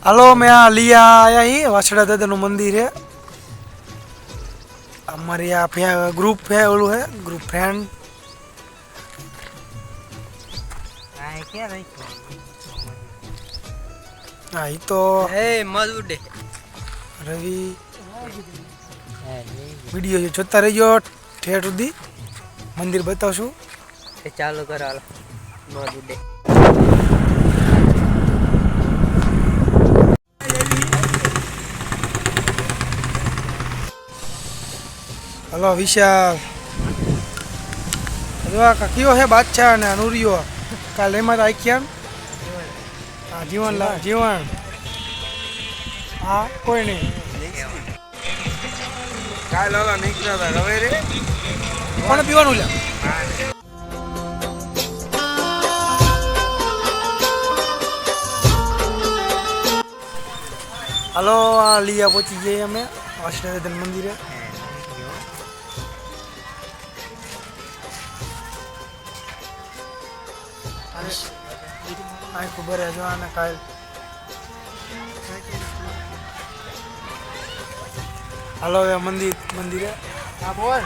hello मैं यहाँ लिया आया ही वाछड़ा दादा नु मंदिर है हमारे यहाँ ग्रुप है ओलू है ग्रुप फ्रेंड हाँ ये तो મધુડે रवि વિડીયો જો જોતા રહેજો ઠેઠ સુધી મંદિર બતાવશું એ ચાલુ કરો હાલો મધુડે હલો વિશાલ જો આ કયો હે બાદશાહ અને અનુરિયો કાલે એમાં આખ્યા હા જીવન જીવન હા કોઈ નહીં કાલ ઓલા નીકળ્યા હતા હવે રે કોને પીવાનું લે હલો આ લીયા પહોંચી જઈએ અમે વાસુદેવ મંદિરે ખબર હે જો આને કાલ હાલો એ મંદિરે હા બોલ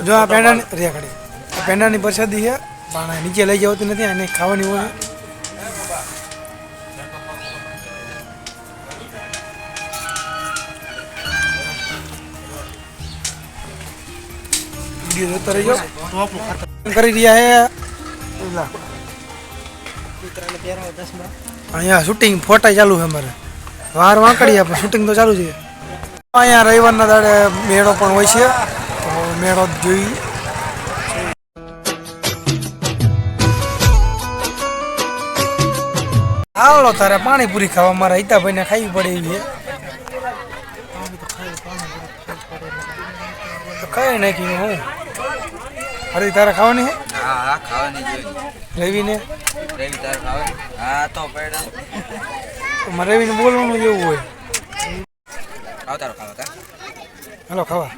જો આ પેંડાની પ્રસાદી છે પણ નીચે લઈ જવાતી નથી અને ખાવાની હોય વિડીયો જોતા રહેજો કરી રહ્યા છે અહીંયા શૂટિંગ ફોટા ચાલુ છે અમારે વાર વાંકડી પણ શૂટિંગ તો ચાલુ છે અહીંયા રવિવારના દાડે મેળો પણ હોય છે તો મેળો જોઈ હાલો તારે પાણીપુરી ખાવા મારા હિતાભાઈને ખાવી પડે એવી તો કઈ નાખી હું અરે તારે ખાવાની છે હા ખાવાની જોઈએ રવિને રવિ તારે ખાવાની હા તો પેડા રવિને બોલવાનું જેવું હોય આવતારો ખાવા કા હાલો ખાવા